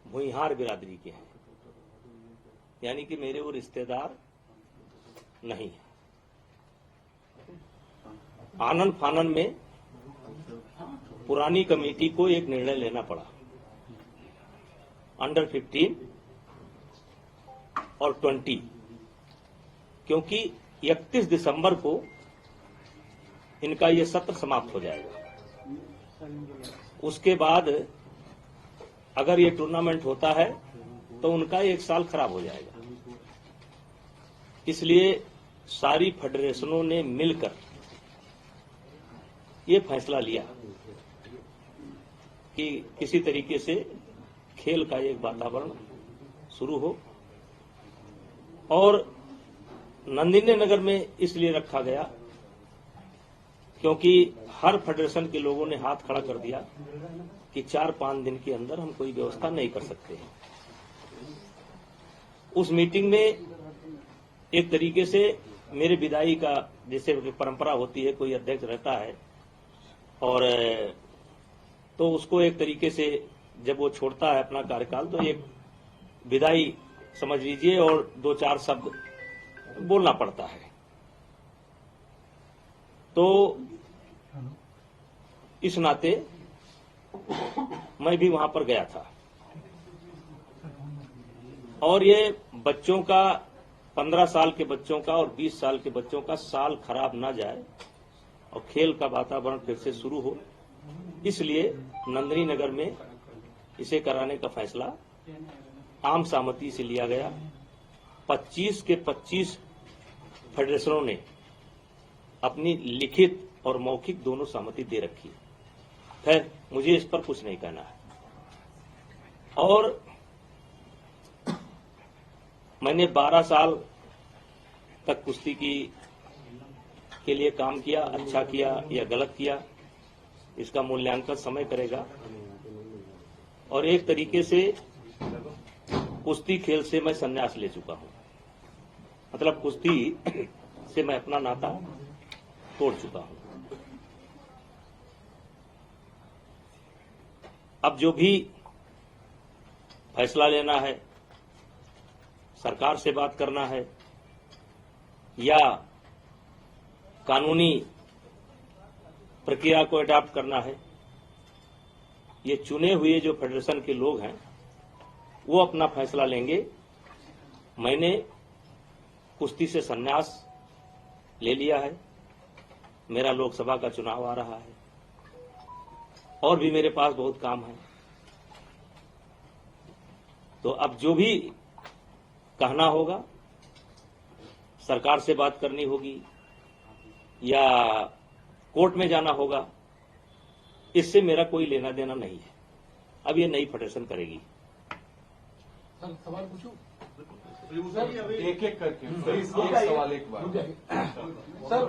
भुइहार बिरादरी के हैं, यानी कि मेरे वो रिश्तेदार नहीं है। आनन फानन में पुरानी कमेटी को एक निर्णय लेना पड़ा, अंडर 15 और 20, क्योंकि 31 दिसंबर को इनका ये सत्र समाप्त हो जाएगा। उसके बाद अगर ये टूर्नामेंट होता है तो उनका 1 साल खराब हो जाएगा। इसलिए सारी फेडरेशनों ने मिलकर ये फैसला लिया कि किसी तरीके से खेल का एक वातावरण शुरू हो, और नंदिनी नगर में इसलिए रखा गया क्योंकि हर फेडरेशन के लोगों ने हाथ खड़ा कर दिया कि 4-5 दिन के अंदर हम कोई व्यवस्था नहीं कर सकते हैं। उस मीटिंग में एक तरीके से मेरे विदाई का, जैसे परंपरा होती है, कोई अध्यक्ष रहता है और तो उसको एक तरीके से जब वो छोड़ता है अपना कार्यकाल तो एक विदाई समझ लीजिए और 2-4 शब्द बोलना पड़ता है। तो इस नाते मैं भी वहां पर गया था, और ये बच्चों का 15 साल के बच्चों का और 20 साल के बच्चों का साल खराब ना जाए और खेल का वातावरण फिर से शुरू हो, इसलिए नंदिनी नगर में इसे कराने का फैसला आम सहमति से लिया गया। 25 के 25 फेडरेशनों ने अपनी लिखित और मौखिक दोनों सहमति दे रखी है। खैर, मुझे इस पर कुछ नहीं कहना है। और मैंने 12 साल तक कुश्ती के लिए काम किया। अच्छा किया या गलत किया, इसका मूल्यांकन समय करेगा। और एक तरीके से कुश्ती खेल से मैं संन्यास ले चुका हूं, मतलब कुश्ती से मैं अपना नाता तोड़ चुका हूं। अब जो भी फैसला लेना है, सरकार से बात करना है या कानूनी प्रक्रिया को अडॉप्ट करना है, ये चुने हुए जो फेडरेशन के लोग हैं वो अपना फैसला लेंगे। मैंने कुश्ती से संन्यास ले लिया है। मेरा लोकसभा का चुनाव आ रहा है और भी मेरे पास बहुत काम है। तो अब जो भी कहना होगा, सरकार से बात करनी होगी या कोर्ट में जाना होगा, इससे मेरा कोई लेना देना नहीं है। अब ये नई फेडरेशन करेगी। सर, सवाल पूछूं? एक एक करके एक सवाल एक बार। सर,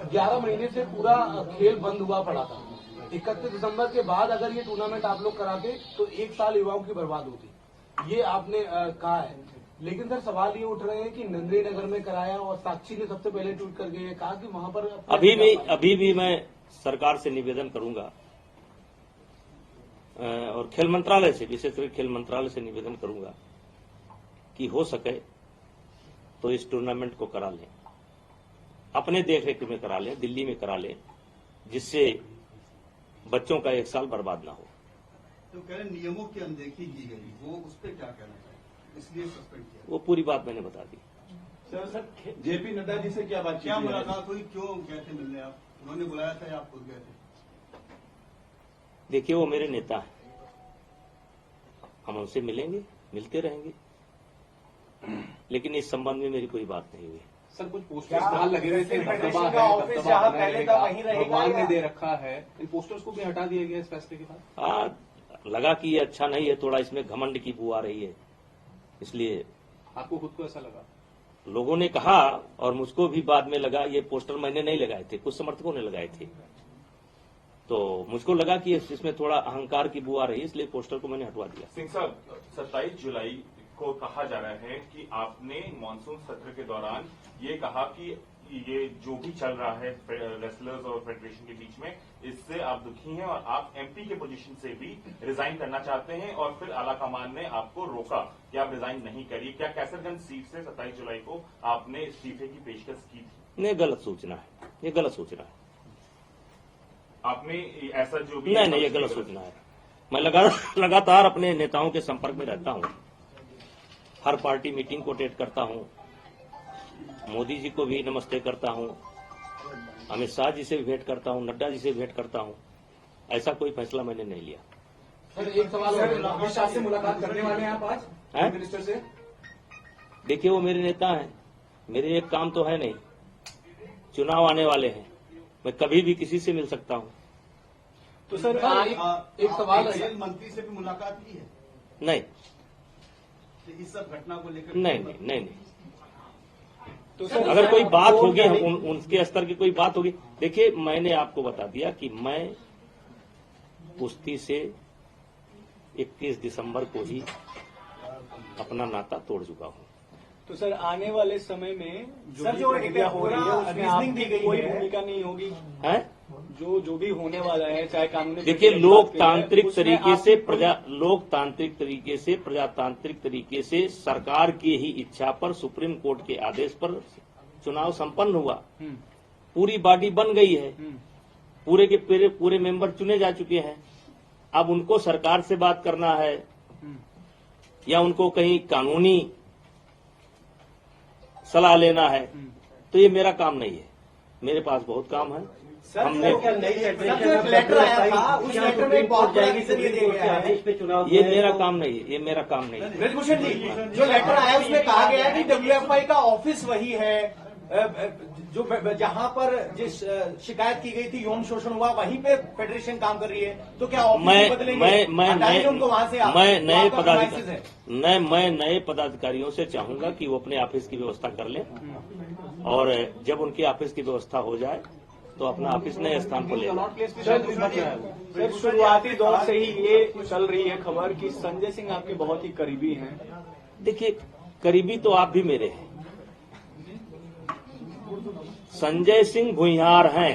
11 महीने से पूरा खेल बंद हुआ पड़ा था। 31 दिसंबर के बाद अगर ये टूर्नामेंट आप लोग कराते तो 1 साल युवाओं की बर्बाद होती, ये आपने कहा है। लेकिन सर, सवाल ये उठ रहे हैं कि नंदिनी नगर में कराया और साक्षी ने सबसे पहले ट्वीट करके ये कहा कि वहां पर अभी भी मैं सरकार से निवेदन करूंगा और खेल मंत्रालय से, विशेषकर खेल मंत्रालय से निवेदन करूंगा कि हो सके तो इस टूर्नामेंट को करा लें, अपने देखरेख में करा लें, दिल्ली में करा लें, जिससे बच्चों का 1 साल बर्बाद ना हो। तो कह रहे नियमों की अनदेखी की गई, वो उस पर क्या कहना है, इसलिए सस्पेंड किया? वो पूरी बात मैंने बता दी। सर जेपी नड्डा जी से क्या बातचीत, क्या मुलाकात हुई, क्यों गए थे मिलने आप? उन्होंने बुलाया था या आप खुद गए थे? देखिए, वो मेरे नेता हैं, हम उनसे मिलेंगे, मिलते रहेंगे, लेकिन इस संबंध में मेरी कोई बात नहीं हुई। सर, कुछ पोस्टर्स बाहर लगे हुए थे, भगवान ने दे रखा है, इन पोस्टर्स को भी हटा दिया गया इस फैसले के बाद? हाँ, लगा कि ये अच्छा नहीं है, थोड़ा इसमें घमंड की बू आ रही है, इसलिए। आपको खुद को ऐसा लगा? लोगों ने कहा और मुझको भी बाद में लगा, ये पोस्टर मैंने नहीं लगाए थे, कुछ समर्थकों ने लगाए थे, तो मुझको लगा कि इसमें थोड़ा अहंकार की बू आ रही है, इसलिए पोस्टर को मैंने हटवा दिया। सिंह साहब, 27 जुलाई को कहा जा रहा है कि आपने मानसून सत्र के दौरान ये कहा कि ये जो भी चल रहा है रेसलर्स और फेडरेशन के बीच में, इससे आप दुखी हैं और आप एमपी के पोजीशन से भी रिजाइन करना चाहते हैं और फिर आलाकमान ने आपको रोका कि आप रिजाइन नहीं करिए। क्या कैसरगंज सीट से 27 जुलाई को आपने इस्तीफे की पेशकश की थी? नहीं, गलत सूचना है, ये गलत सूचना है। आपने ऐसा जो भी नहीं, ये गलत सूचना है। मैं लगातार अपने नेताओं के संपर्क में रहता हूं, हर पार्टी मीटिंग को अटेंड करता हूं, मोदी जी को भी नमस्ते करता हूं, अमित शाह जी से भी भेंट करता हूं, नड्डा जी से भी भेंट करता हूं। ऐसा कोई फैसला मैंने नहीं लिया। सर एक सवाल और है, अमित शाह से मुलाकात करने वाले हैं आप आज हैं? मिनिस्टर से? देखिए, वो मेरे नेता हैं, मेरे एक काम तो है नहीं। चुनाव आने वाले हैं, मैं कभी भी किसी से मिल सकता हूं। तो सर एक सवाल है, खेल मंत्री से भी मुलाकात की है? नहीं तो इस सब घटना को लेकर नहीं। तो सर अगर कोई बात होगी, उनके स्तर की कोई बात होगी। देखिए, मैंने आपको बता दिया कि मैं कुश्ती से 21 दिसंबर को ही अपना नाता तोड़ चुका हूं। तो सर आने वाले समय में सर, जो प्रक्रिया हो रही है उसमें रीजनिंग दी आपकी गई कोई है। भूमिका नहीं होगी? है जो भी होने वाला है, चाहे कानूनी देखिए, प्रक्रिया की बात करें, लोकतांत्रिक उसमें तरीके आपकी से कोई- प्रजातांत्रिक तरीके से सरकार की ही इच्छा पर, सुप्रीम कोर्ट के आदेश पर चुनाव संपन्न हुआ। पूरी बॉडी बन गई है, पूरे के पूरे मेंबर चुने जा चुके हैं। अब उनको सरकार से बात करना है या उनको कहीं कानूनी सलाह लेना है, तो ये मेरा काम नहीं है। मेरे पास बहुत काम है। हमने लेटर आया था, उस लेटर में बहुत बड़ा रीजन ये दिया गया है। ये मेरा काम नहीं है, ये मेरा काम नहीं है। ब्रजभूषण जी, जो लेटर आया उसमें कहा गया है कि डब्ल्यूएफआई का ऑफिस वही है जो जहां पर जिस शिकायत की गई थी, यौन शोषण हुआ, वहीं पे फेडरेशन काम कर रही है। तो क्या ऑफिस नहीं बदलेंगे? हटाएंगे उनको वहां से? मैं नए पदाधिकारियों से चाहूंगा कि वो अपने ऑफिस की व्यवस्था कर लें और जब उनकी ऑफिस की व्यवस्था हो जाए तो अपना ऑफिस नए स्थान पर ले जाए। सर शुरुआती दौर से ही ये चल रही है खबर कि संजय सिंह आपके बहुत ही करीबी हैं। देखिए, करीबी तो आप भी मेरे हैं। संजय सिंह भुइयार हैं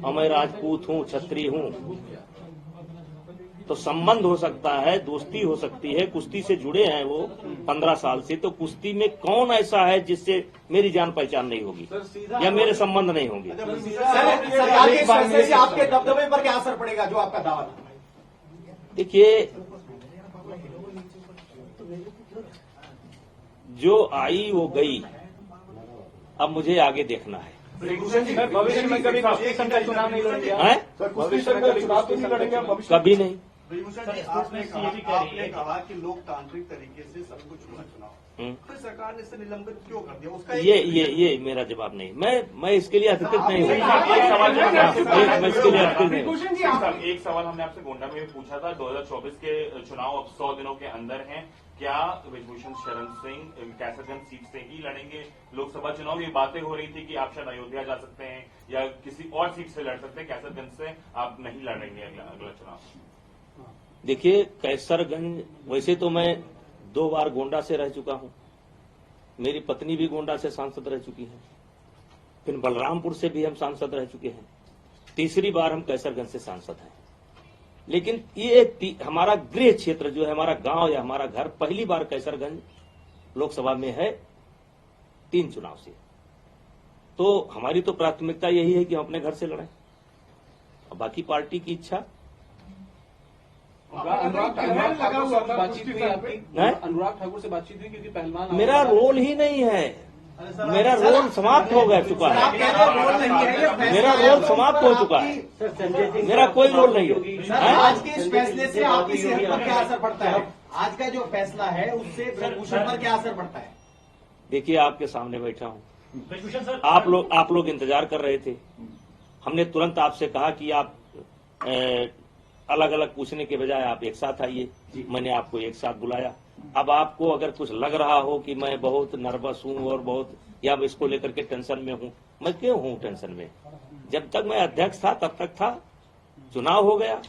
और मैं राजपूत हूं, छत्री हूं, तो संबंध हो सकता है, दोस्ती हो सकती है। कुश्ती से जुड़े हैं वो 15 साल से, तो कुश्ती में कौन ऐसा है जिससे मेरी जान पहचान नहीं होगी या मेरे संबंध नहीं होंगे? सरकार के फैसले से आपके दबदबे पर क्या असर पड़ेगा, जो आपका दावा था? देखिए, जो आई वो गई, अब मुझे आगे देखना है। सर भविष्य में कभी कुश्ती संघ का चुनाव नहीं लड़ेंगे? भविष्य में कभी चुनाव तो नहीं लड़ेंगे आप? भविष्य कभी नहीं। ब्रजभूषण जी, आपने कहा कि लोकतांत्रिक तरीके से सब कुछ हुआ चुनाव, तो सरकार ने इसे निलंबित क्यों कर दिया? उसका ये मेरा जवाब नहीं। मैं इसके लिए अधिकृत नहीं हूँ। एक सवाल जो हमने आपसे मैं इसके लिए अधिकृत नहीं हूँ। एक सवाल हमने आपसे गोंडा में भी पूछा था। 2024 के चुनाव अब 100 दिनों के अंदर हैं। क्या ब्रजभूषण शरण सिंह कैसरगंज सीट से ही लड़ेंगे लोकसभा चुनाव? ये बातें हो रही थी कि आप शायद अयोध्या जा सकते हैं या किसी और सीट से लड़ सकते हैं, कैसरगंज से आप नहीं लड़ेंगे अगला चुनाव। देखिए, कैसरगंज, वैसे तो मैं 2 बार गोंडा से रह चुका हूं, मेरी पत्नी भी गोंडा से सांसद रह चुकी है, फिर बलरामपुर से भी हम सांसद रह चुके हैं, तीसरी बार हम कैसरगंज से सांसद हैं। लेकिन ये हमारा गृह क्षेत्र जो है, हमारा गांव या हमारा घर, पहली बार कैसरगंज लोकसभा में है 3 चुनाव से। तो हमारी तो प्राथमिकता यही है कि हम अपने घर से लड़ें, और बाकी पार्टी की इच्छा। अनुराग ठाकुर से बातचीत हुई आपकी? अनुराग ठाकुर से बातचीत हुई? क्योंकि पहलवान मेरा रोल ही नहीं है, मेरा रोल समाप्त हो गया चुका है। मेरा रोल समाप्त हो चुका है, मेरा कोई रोल नहीं है। आज के इस फैसले से आपकी सेहत पर क्या असर पड़ता है? आज का जो फैसला है उससे ब्रजभूषण पर क्या असर पड़ता है? देखिए, आपके सामने बैठा हूं, आप लोग इंतजार कर रहे थे। हमने तुरंत आपसे कहा कि आप अलग अलग पूछने के बजाय आप एक साथ आइए। मैंने आपको एक साथ बुलाया। अब आपको अगर कुछ लग रहा हो कि मैं बहुत नर्वस हूं और बहुत या इसको लेकर के टेंशन में हूं, मैं क्यों हूं टेंशन में? जब तक मैं अध्यक्ष था तब तक था, चुनाव हो गया।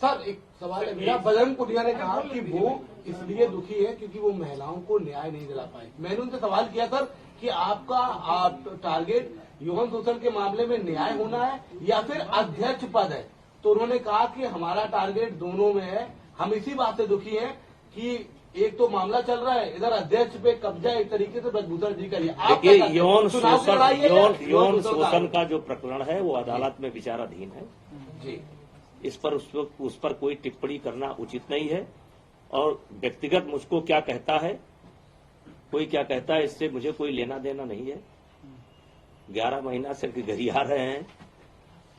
सर एक सवाल है मेरा। बजरंग पुनिया ने कहा कि वो इसलिए दुखी है क्योंकि वो महिलाओं को न्याय नहीं दिला पाए। मैंने उनसे सवाल किया, सर कि आपका टारगेट यौन शोषण के मामले में न्याय होना है या फिर अध्यक्ष पद है। तो उन्होंने कहा कि हमारा टारगेट दोनों में है। हम इसी बात से दुखी हैं कि एक तो मामला चल रहा है, इधर अध्यक्ष पे कब्जा एक तरीके से ब्रजभूषण जी का। देखिए, यौन शोषण का जो प्रकरण है वो अदालत में विचाराधीन है जी। इस पर उस पर कोई टिप्पणी करना उचित नहीं है। और व्यक्तिगत मुझको क्या कहता है, कोई क्या कहता है, इससे मुझे कोई लेना देना नहीं है। 11 महीना से गरिया रहे हैं,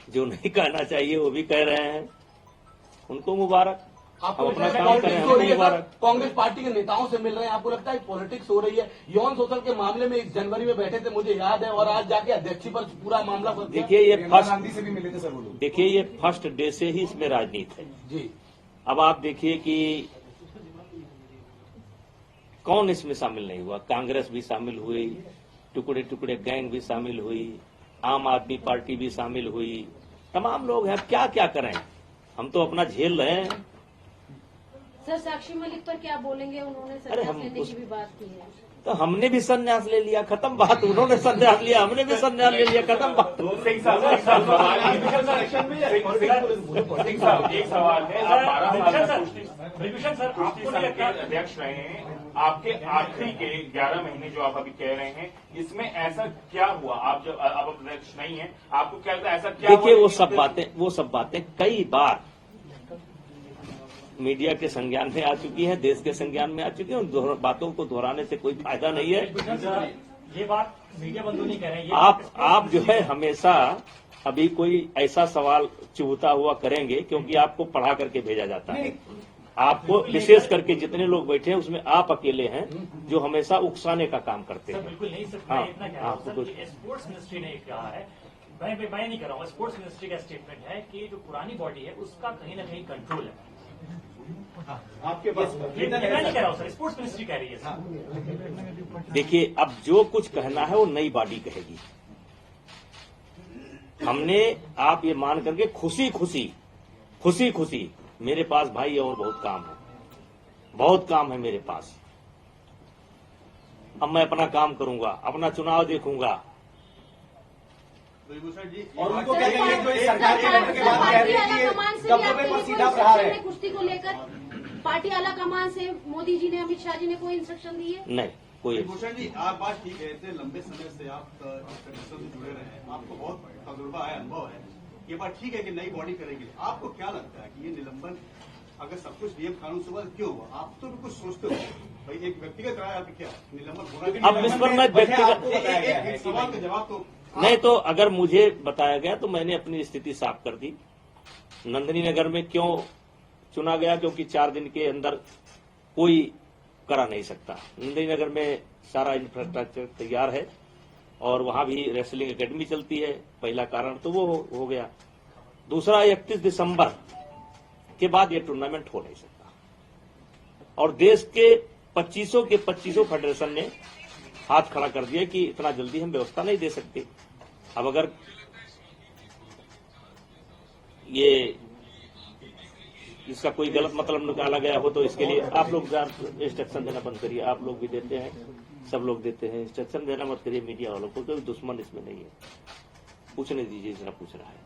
जो नहीं कहना चाहिए वो भी कह रहे हैं, उनको मुबारक। आपको अपना लगता है काम करें, हमको मुबारक। कांग्रेस पार्टी के नेताओं से मिल रहे हैं, आपको लगता है पॉलिटिक्स हो रही है? यौन शोषण के मामले में 1 जनवरी में बैठे थे, मुझे याद है, और आज जाके अध्यक्ष पर पूरा मामला फंस गया। देखिए, ये गांधी से भी मिले थे सर वो लोग। देखिए, ये फर्स्ट डे से ही इसमें राजनीति है जी। अब आप देखिए कि कौन इसमें शामिल नहीं हुआ। कांग्रेस भी शामिल हुई, टुकड़े टुकड़े गैंग भी शामिल हुई, आम आदमी पार्टी भी शामिल हुई, तमाम लोग हैं। क्या क्या करें, हम तो अपना झेल रहे हैं। सर, साक्षी मलिक पर क्या बोलेंगे? उन्होंने अरे संन्यास हम लेने उस- की भी बात की है। तो हमने भी संन्यास ले लिया, खत्म बात। उन्होंने संन्यास लिया, हमने भी संन्यास ले लिया, खत्म बात। सिंह साहब एक सवाल है। आप 12 साल विभूषण सर, कुश्ती आपको संघ नहीं के लगता अध्यक्ष रहे हैं, आपके आखिरी के 11 महीने जो आप अभी कह रहे हैं, इसमें ऐसा क्या हुआ? आप जब अब अध्यक्ष नहीं है, आपको क्या लगता है ऐसा क्या देखिए, हुआ? वो सब बातें कई बार मीडिया के संज्ञान में आ चुकी है, देश के संज्ञान में आ चुकी है। उन बातों को दोहराने से कोई फायदा नहीं है। विभूषण सर, ये बात मीडिया बंधु नहीं कह रहे हैं, ये आप जो है हमेशा अभी कोई ऐसा सवाल चुभता हुआ करेंगे, क्योंकि आपको पढ़ा करके भेजा जाता है। आपको विशेष करके जितने लोग बैठे हैं उसमें आप अकेले हैं जो हमेशा उकसाने का काम करते सर हैं। बिल्कुल नहीं सर, हाँ, मैं इतना कह रहा हूँ हाँ, सर कि स्पोर्ट्स मिनिस्ट्री ने कहा है, मैं नहीं कर रहा हूँ, स्पोर्ट्स मिनिस्ट्री का स्टेटमेंट है कि जो पुरानी बॉडी है उसका कहीं ना कहीं कंट्रोल है। आपके पास मैं नहीं कह रहा हूँ सर, स्पोर्ट्स मिनिस्ट्री कह रही है सर। देखिए, अब जो कुछ कहना है वो नई बॉडी कहेगी। हमने आप ये मान करके खुशी खुशी मेरे पास भाई और बहुत काम है मेरे पास। अब मैं अपना काम करूंगा, अपना चुनाव देखूंगा। विभूषण जी, और उनको क्या कहेंगे जो इस सरकार के गठन के बाद कह रही है कि ये दबदबे पर सीधा प्रहार है? कुश्ती को लेकर पार्टी आला कमान से मोदी जी ने, अमित शाह जी ने कोई इंस्ट्रक्शन दी है? नहीं, कोई विभूषण जी, आप बात ठीक है, इतने लंबे समय से आप फेडरेशन से जुड़े रहे हैं, आपको बहुत तजुर्बा है, अनुभव है। ये बात ठीक है कि नई बॉडी करेगी। आपको क्या लगता है कि ये निलंबन अगर सब कुछ नियम कानून से क्यों हुआ? आप तो कुछ सोचते हो भाई, एक व्यक्तिगत राय आपकी क्या निलंबन होना? अब इस पर मैं व्यक्तिगत एक सवाल का जवाब तो नहीं, तो अगर मुझे बताया गया तो मैंने अपनी स्थिति साफ कर दी। नंदिनी नगर में क्यों चुना गया? क्योंकि 4 दिन के अंदर कोई करा नहीं सकता। नंदिनी नगर में सारा इंफ्रास्ट्रक्चर तैयार है और वहां भी रेसलिंग एकेडमी चलती है। पहला कारण तो वो हो गया। दूसरा, 31 दिसंबर के बाद ये टूर्नामेंट हो नहीं सकता और देश के 25 फेडरेशन ने हाथ खड़ा कर दिया कि इतना जल्दी हम व्यवस्था नहीं दे सकते। अब अगर ये इसका कोई गलत मतलब निकाला गया हो तो इसके लिए आप लोग इंस्ट्रक्शन देना बंद करिए। आप लोग भी देते हैं, सब लोग देते हैं, इंस्ट्रक्शन देना मत करिए मीडिया वालों को। कोई दुश्मन इसमें नहीं है, पूछने दीजिए जितना पूछ रहा है।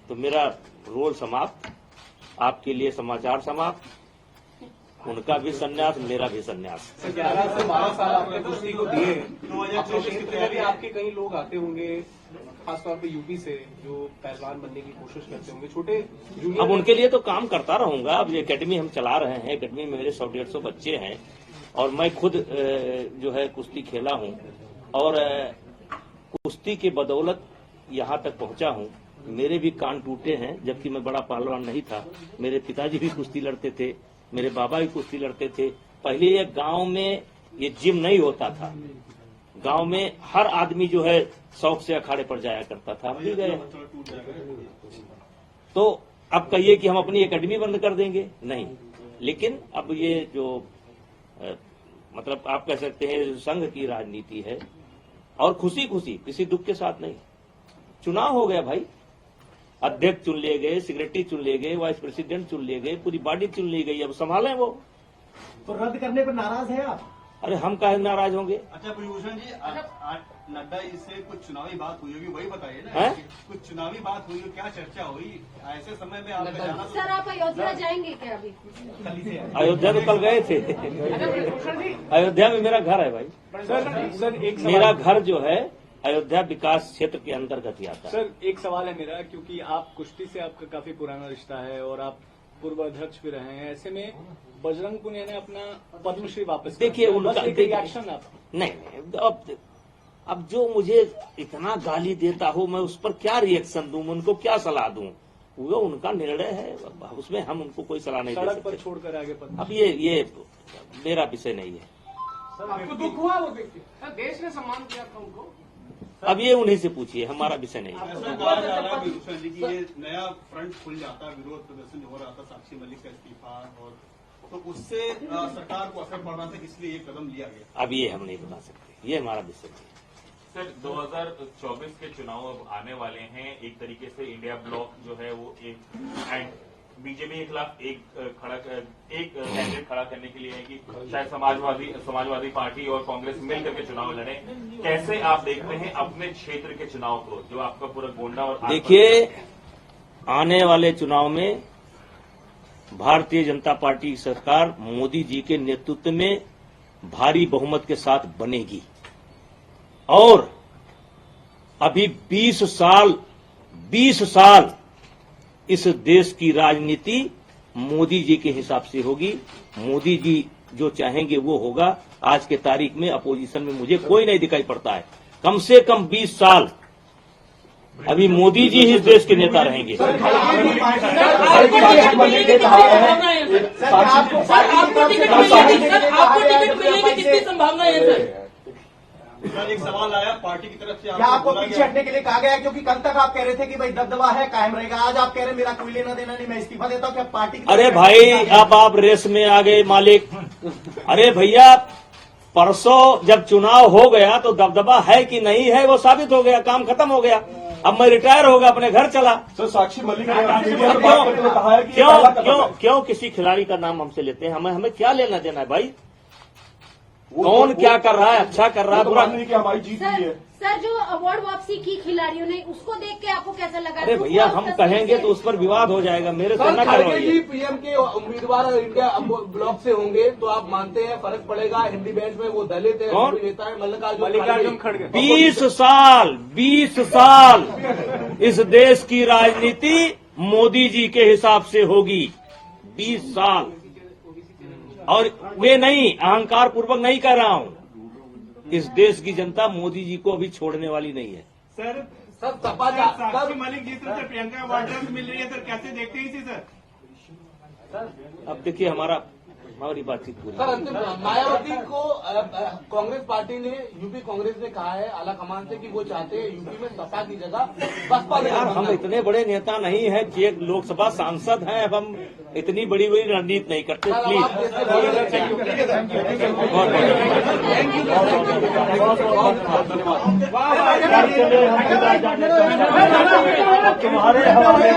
तो मेरा रोल समाप्त, आपके लिए समाचार समाप्त, उनका भी संन्यास, मेरा भी संन्यास। 11 से 12 साल आपने कुश्ती को दिए। 2024 की क्षेत्र में भी आपके कई लोग आते होंगे, खासतौर पे यूपी से, जो पहलवान बनने की कोशिश करते होंगे, छोटे जूनियर। अब उनके लिए तो काम करता रहूंगा। अब ये एकेडमी हम चला रहे हैं, एकेडमी में मेरे 100-150 बच्चे हैं और मैं खुद जो है कुश्ती खेला हूं और कुश्ती के बदौलत यहां तक पहुंचा हूं। मेरे भी कान टूटे हैं, जबकि मैं बड़ा पहलवान नहीं था। मेरे पिताजी भी कुश्ती लड़ते थे, मेरे बाबा भी कुश्ती लड़ते थे। पहले ये गांव में ये जिम नहीं होता था, गांव में हर आदमी जो है शौक से अखाड़े पर जाया करता था। हम भी गए। तो अब कहिए कि हम अपनी एकेडमी बंद कर देंगे? नहीं, लेकिन अब ये जो मतलब आप कह सकते हैं संघ की राजनीति है और खुशी किसी दुख के साथ नहीं। चुनाव हो गया भाई, अध्यक्ष चुन लिए गए, सेक्रेटरी चुन लिए गए, वाइस प्रेसिडेंट चुन लिए गए, पूरी बॉडी चुन ली गई। अब संभालें वो। तो रद्द करने पर नाराज है आप? अरे हम काहे नाराज होंगे? अच्छा भूषण जी, नड्डा इससे कुछ चुनावी बात हुई होगी, वही बताइए ना। हैं? कुछ चुनावी बात हुई हो, क्या चर्चा हुई ऐसे समय में आपका जाना? सर आप अयोध्या जाएंगे क्या अभी? अयोध्या तो कल गए थे। अयोध्या में मेरा घर है भाई। सर एक मेरा घर जो है अयोध्या विकास क्षेत्र के अंतर्गत ही आता है। सर एक सवाल है मेरा, क्योंकि आप कुश्ती से आपका काफी पुराना रिश्ता है और आप पूर्व अध्यक्ष भी रहे हैं, ऐसे में बजरंग पुनिया ने अपना पद्मश्री वापस कर देखिए दिया। उनका बस एक रिएक्शन आप। नहीं, अब जो मुझे इतना गाली देता हो मैं उस पर क्या रिएक्शन दूं, उनको क्या सलाह दूं? वो उनका निर्णय है, उसमें हम उनको कोई सलाह नहीं दे सड़क पर सकते। छोड़कर आगे पद्मश्री। अब ये मेरा विषय नहीं है। आपको दुख हुआ वो देख के? देश ने सम्मान किया था उनको। अब ये उन्हीं से पूछिए, हमारा विषय नहीं है। ऐसा कहा जा रहा है भूषण जी कि ये नया फ्रंट खुल जाता, विरोध प्रदर्शन हो रहा था साक्षी मलिक का इस्तीफा, और तो उससे सरकार को असर पड़ रहा था, इसलिए ये कदम लिया गया। अब ये हम नहीं बता सकते, ये हमारा विषय नहीं है। सर 2024 के चुनाव अब आने वाले हैं। एक तरीके से इंडिया ब्लॉक जो है वो एक बीजेपी के खिलाफ एक कैंडिडेट खड़ा करने के लिए है कि शायद समाजवादी पार्टी और कांग्रेस मिलकर के चुनाव लड़े। कैसे आप देखते हैं अपने क्षेत्र के चुनाव को, जो आपका पूरा गोंडा और देखिए, आने वाले चुनाव में भारतीय जनता पार्टी की सरकार मोदी जी के नेतृत्व में भारी बहुमत के साथ बनेगी और अभी 20 साल इस देश की राजनीति मोदी जी के हिसाब से होगी। मोदी जी जो चाहेंगे वो होगा। आज के तारीख में अपोजिशन में मुझे कोई नहीं दिखाई पड़ता है। कम से कम 20 साल अभी मोदी जी ही इस देश के नेता रहेंगे। सर एक सवाल आया पार्टी की तरफ से, क्या आपको पीछे हटने के लिए कहा गया है? क्योंकि कल तक आप कह रहे थे कि भाई दबदबा है, कायम रहेगा। आज आप कह रहे हैं मेरा कोई लेना देना नहीं, मैं इस्तीफा देता हूं। क्या पार्टी की अरे भाई, अब आप रेस में आ गए मालिक। अरे भैया, परसों जब चुनाव हो गया तो दबदबा है कि नहीं है वो साबित हो गया, काम खत्म हो गया। अब मैं रिटायर होगा, अपने घर चला। सर साक्षी मलिक ने मीडिया में बात करते हुए कहा है कि क्यों किसी खिलाड़ी का नाम हमसे लेते हैं? हमें क्या लेना देना है भाई? कौन क्या कर रहा है, अच्छा कर रहा है, बुरा नहीं कि हमारी जीत हुई है। सर जो अवार्ड वापसी की खिलाड़ियों ने, उसको देख के आपको कैसा लगा? अरे भैया, हम कहेंगे तो उस पर विवाद हो जाएगा, मेरे से न खड़गे जी करवाइए। पीएम के उम्मीदवार इंडिया ब्लॉक से होंगे, तो आप मानते हैं फर्क पड़ेगा? हिंदी बेंच में वो दलित है, कौन? नेता है मल्लिकार्जुन खड़गे। 20 साल इस देश की राजनीति मोदी जी के हिसाब से होगी। 20 साल। और वे नहीं, अहंकार पूर्वक नहीं कह रहा हूं। इस देश की जनता मोदी जी को अभी छोड़ने वाली नहीं है। सर सपा साक्षी मलिक जी से प्रियंका वाड्रा से मिल रही है सर, कैसे देखते हैं इसे सर? अब देखिए, हमारी बातचीत पूरी। सर अंतिम, मायावती को कांग्रेस पार्टी ने, यूपी कांग्रेस ने कहा है आला कमान से कि वो चाहते हैं यूपी में सपा की जगह बसपा। यार, हम इतने बड़े नेता नहीं है कि एक लोकसभा सांसद हैं, अब हम इतनी बड़ी रणनीति नहीं करते। प्लीज, तुम्हारे हवाले